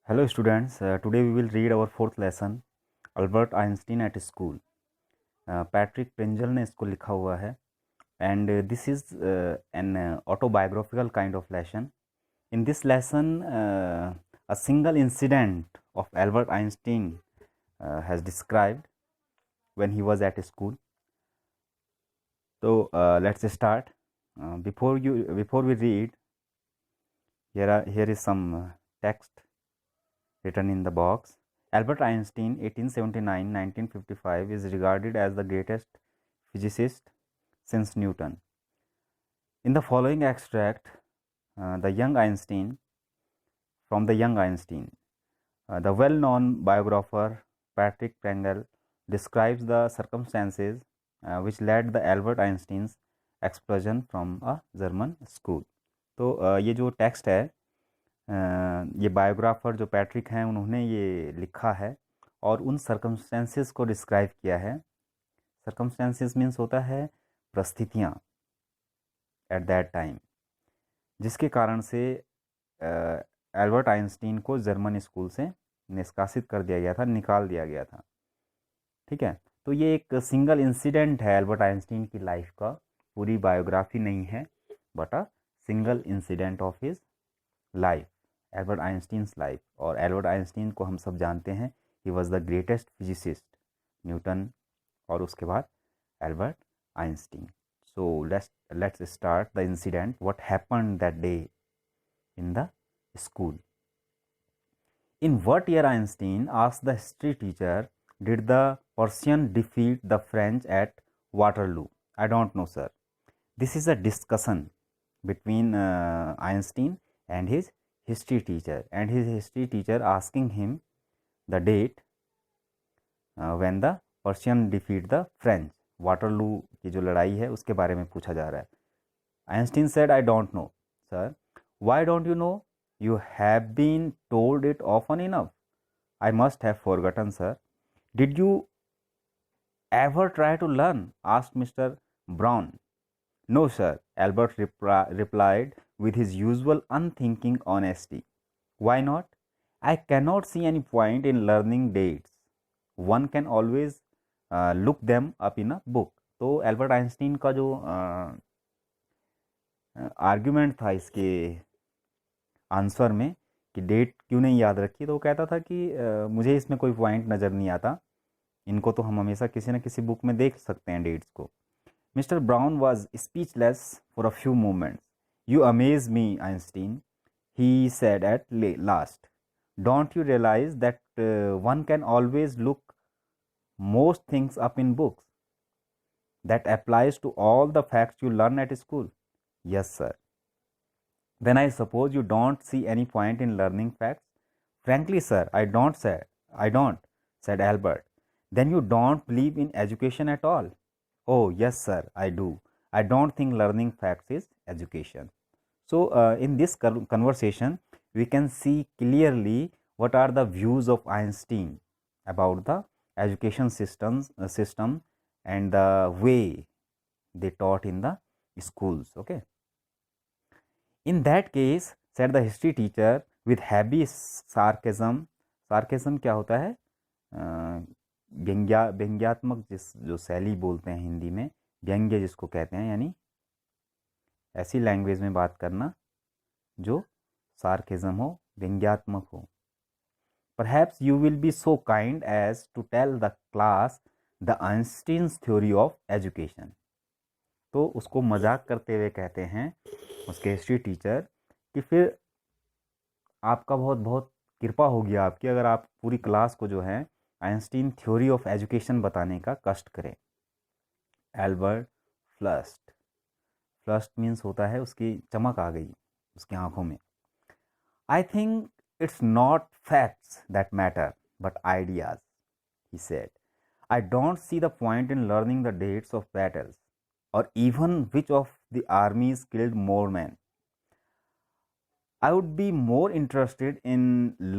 Hello students, today we will read our fourth lesson Albert Einstein at school. Patrick Pringle ने इसको लिखा हुआ है and this is an autobiographical kind of lesson. In this lesson, a single incident of Albert Einstein has described when he was at school. So let's start. Before we read, here is some text written in the box. Albert Einstein, 1879-1955, is regarded as the greatest physicist since Newton. In the following extract, the young Einstein, from the young Einstein, the well-known biographer Patrick Prengel describes the circumstances which led the Albert Einstein's expulsion from a German school. तो ये जो text है, ये biographer जो Patrick हैं उन्होंने ये लिखा है और उन सर्कमस्टेंसेस को डिस्क्राइब किया है. सर्कमस्टेंसेस मीन्स होता है परिस्थितियाँ एट दैट टाइम, जिसके कारण से एल्बर्ट आइंस्टीन को जर्मन स्कूल से निष्कासित कर दिया गया था, निकाल दिया गया था. ठीक है, तो ये एक सिंगल इंसिडेंट है एल्बर्ट आइंस्टीन की लाइफ का, पूरी बायोग्राफी नहीं है, but a single incident of his life, Albert Einstein's life. और एल्बर्ट आइंस्टीन को हम सब जानते हैं, he was the greatest physicist, Newton और उसके बाद Albert Einstein. So let's start the incident, what happened that day in the school. In what year, Einstein asked the history teacher, did the Persian defeat the French at Waterloo? I don't know, sir. This is a discussion between Einstein and his history teacher, and his history teacher asking him the date when the Persian defeat the French. Waterloo की जो लड़ाई है उसके बारे में पूछा जा रहा है. Einstein said, I don't know, sir. Why don't you know? You have been told it often enough. I must have forgotten, sir. Did you ever try to learn? Asked Mr. Brown. No, sir, Albert replied with his usual unthinking honesty. Why not? I cannot see any point in learning dates. One can always look them up in a book. तो Albert Einstein का जो argument था इसके answer में कि date क्यों नहीं याद रखी, तो वो कहता था कि मुझे इसमें कोई पॉइंट नज़र नहीं आता, इनको तो हम हमेशा किसी न किसी बुक में देख सकते हैं डेट्स को. Mister Brown was speechless for a few moments. You amaze me Einstein, he said at last. Don't you realise that one can always look most things up in books? That applies to all the facts you learn at school. Yes sir. Then I suppose you don't see any point in learning facts? Frankly, sir, I don't, said Albert. Then you don't believe in education at all? Oh, yes, sir, I do. I don't think learning facts is education. So, in this conversation, we can see clearly what are the views of Einstein about the education system and the way they taught in the schools. Okay. In that case, said the history teacher with heavy sarcasm. Sarcasm क्या होता है? व्यंग्यात्मक जो शैली बोलते हैं हिंदी में, व्यंग्य जिसको कहते हैं, यानी ऐसी लैंग्वेज में बात करना जो सार्केज्म हो, व्यंग्यात्मक हो. Perhaps you will be so kind as to tell the class the Einstein's theory of education. तो उसको मजाक करते हुए कहते हैं उसके हिस्ट्री टीचर कि फिर आपका बहुत बहुत कृपा होगी आपकी अगर आप पूरी क्लास को जो है आइंस्टीन थ्योरी ऑफ एजुकेशन बताने का कष्ट करें. एल्बर्ट फ्लस्ट. फ्लस्ट मीन्स होता है उसकी चमक आ गई उसकी आंखों में. I think it's not facts that matter but ideas, he said. I don't see the point in learning the dates of battles or even which of the armies killed more men. I would be more interested in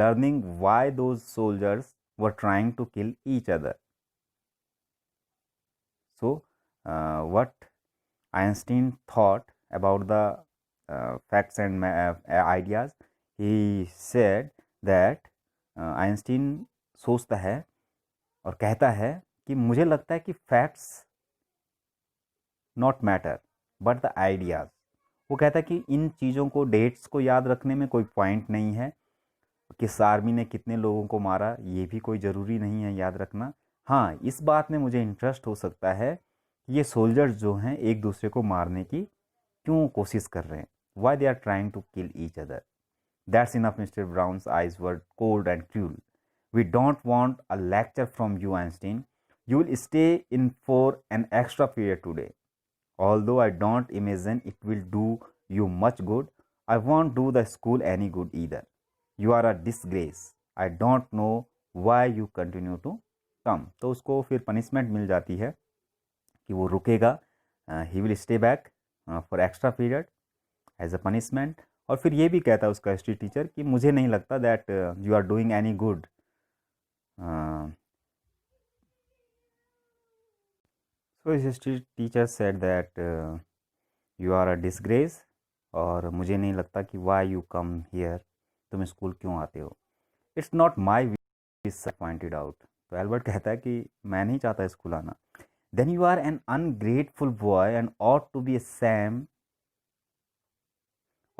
learning why those soldiers were trying to kill each other. So, what Einstein thought about the facts and ideas, he said that Einstein सोचता है और कहता है कि मुझे लगता है कि facts not matter but the ideas. वो कहता है कि इन चीज़ों को, डेट्स को याद रखने में कोई पॉइंट नहीं है, किस आर्मी ने कितने लोगों को मारा ये भी कोई ज़रूरी नहीं है याद रखना। हाँ, इस बात में मुझे इंटरेस्ट हो सकता है कि ये सोल्जर्स जो हैं एक दूसरे को मारने की क्यों कोशिश कर रहे हैं, why they are trying to kill each other. That's enough. Mister Brown's eyes were cold and cruel. We don't want a lecture from you Einstein, you will stay in for an extra period today. Although I don't imagine it will do you much good, I won't do the school any good either. You are a disgrace. I don't know why you continue to come. तो उसको फिर punishment मिल जाती है कि वो रुकेगा, he will stay back for extra period as a punishment. और फिर ये भी कहता है उसका हिस्ट्री टीचर कि मुझे नहीं लगता that you are doing any good. So his history teacher said that you are a disgrace, और मुझे नहीं लगता कि वाई यू कम हियर, तुम स्कूल क्यों आते हो। It's not my wish pointed out. तो एल्बर्ट कहता है कि मैं नहीं चाहता स्कूल आना। Then you are an ungrateful boy and ought to be ashamed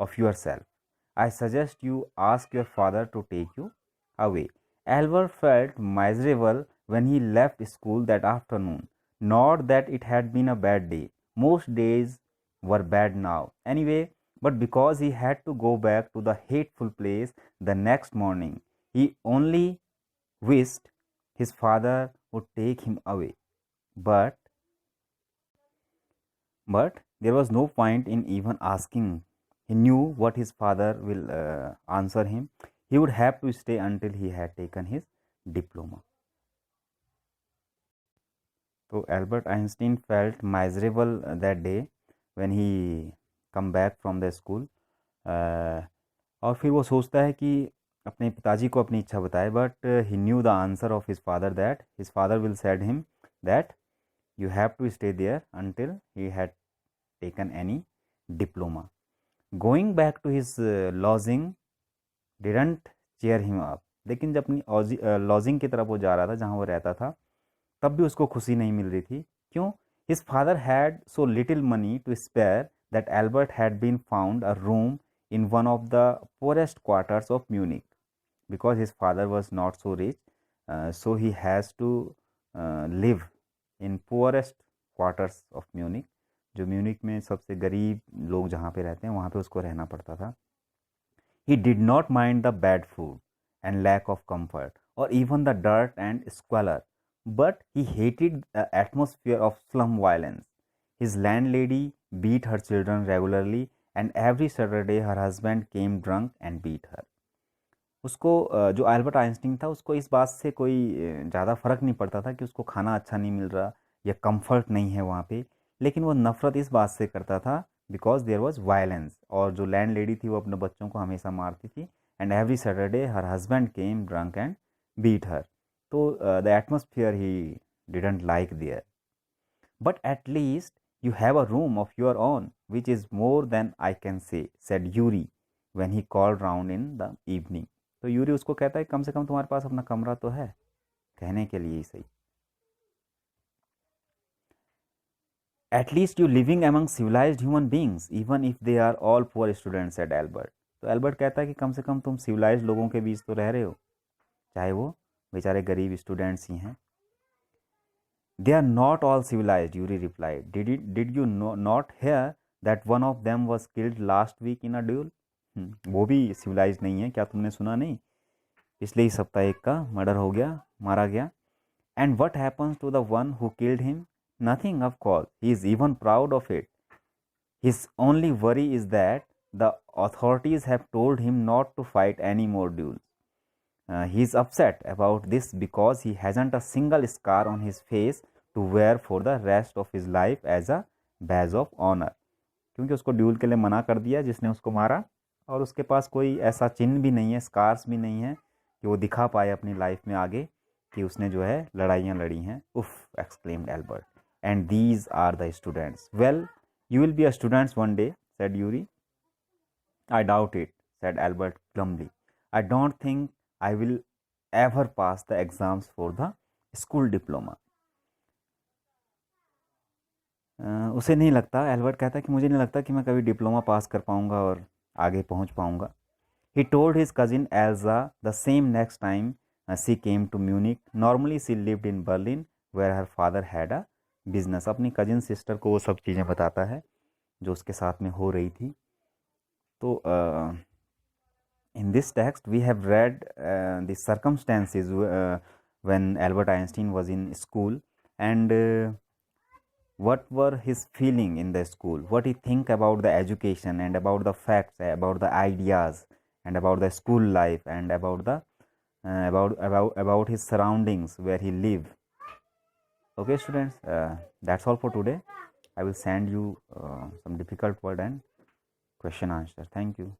of yourself. I suggest you ask your father to take you away. Albert felt miserable when he left school that afternoon. Not that it had been a bad day. Most days were bad now. Anyway, but because he had to go back to the hateful place the next morning, he only wished his father would take him away. But but there was no point in even asking. He knew what his father will answer him. He would have to stay until he had taken his diploma. So Albert Einstein felt miserable that day when he come back from the school. और फिर वो सोचता है कि अपने पिताजी को अपनी इच्छा बताए, but he new the answer of his father that his father will said him that you have to stay there until he had taken any diploma. Going back to his lodging didn't cheer him up. लेकिन जब अपनी lodging की तरफ वो जा रहा था जहाँ वो रहता था, तब भी उसको खुशी नहीं मिल रही थी। क्यों? His father had so little money to spare that Albert had been found a room in one of the poorest quarters of Munich. Because his father was not so rich, so he has to live in poorest quarters of Munich. जो Munich में सबसे गरीब लोग जहाँ पे रहते हैं वहाँ पे उसको रहना पड़ता था। He did not mind the bad food and lack of comfort और even the dirt and squalor, but he hated the atmosphere of slum violence. His landlady beat her children regularly and every Saturday her husband came drunk and beat her. उसको जो Albert Einstein था उसको इस बात से कोई ज़्यादा फ़र्क नहीं पड़ता था कि उसको खाना अच्छा नहीं मिल रहा या कंफर्ट नहीं है वहाँ पे, लेकिन वो नफ़रत इस बात से करता था बिकॉज देयर वाज वायलेंस। और जो लैंड लेडी थी वो अपने बच्चों को हमेशा मारती थी। And every Saturday her husband came drunk and beat her. तो the atmosphere he didn't like there. But at least you have a room of your own, which is more than I can say, said Yuri when he called round in the evening. तो Yuri उसको कहता है कम से कम तुम्हारे पास अपना कमरा तो है, कहने के लिए ही सही। At least you living among civilised human beings even if they are all poor students at Albert. तो एल्बर्ट कहता है कि कम से कम तुम सिविलाइज्ड लोगों के बीच तो रह रहे हो, चाहे वो बेचारे गरीब स्टूडेंट्स ही हैं। They are not all civilised, Yuri replied. Did you not hear that one of them was killed last week in a duel. वो भी सिविलाइज नहीं है, क्या तुमने सुना नहीं? पिछले ही सप्ताह एक का मर्डर हो गया, मारा गया। And what happens to the one who killed him? Nothing of course, he is even proud of it. His only worry is that the authorities have told him not to fight any more duels. He is upset about this because he hasn't a single scar on his face to wear for the rest of his life as a badge of honor. क्योंकि उसको dual के लिए मना कर दिया जिसने उसको मारा, और उसके पास कोई ऐसा चिन्ह भी नहीं है, स्कार्स भी नहीं है कि वो दिखा पाए अपनी लाइफ में आगे कि उसने जो है लड़ाइयाँ लड़ी हैं। Oof, exclaimed Albert, and these are the students. Well, you will be a students one day, said Yuri. I doubt it, said Albert glumly. I don't think I will ever pass the exams for the school diploma. उसे नहीं लगता, Albert कहता है कि मुझे नहीं लगता कि मैं कभी डिप्लोमा पास कर पाऊंगा और आगे पहुंच पाऊंगा. He told his cousin Elsa the same next time she came to Munich. Normally she lived in Berlin where her father had a business. अपनी कजिन सिस्टर को वो सब चीज़ें बताता है जो उसके साथ में हो रही थी. तो in this text we have read the circumstances when Albert Einstein was in school, and what were his feeling in the school, what he think about the education and about the facts, about the ideas, and about the school life, and about the about his surroundings where he live. Okay students, that's all for today. I will send you some difficult word and question answer. Thank you.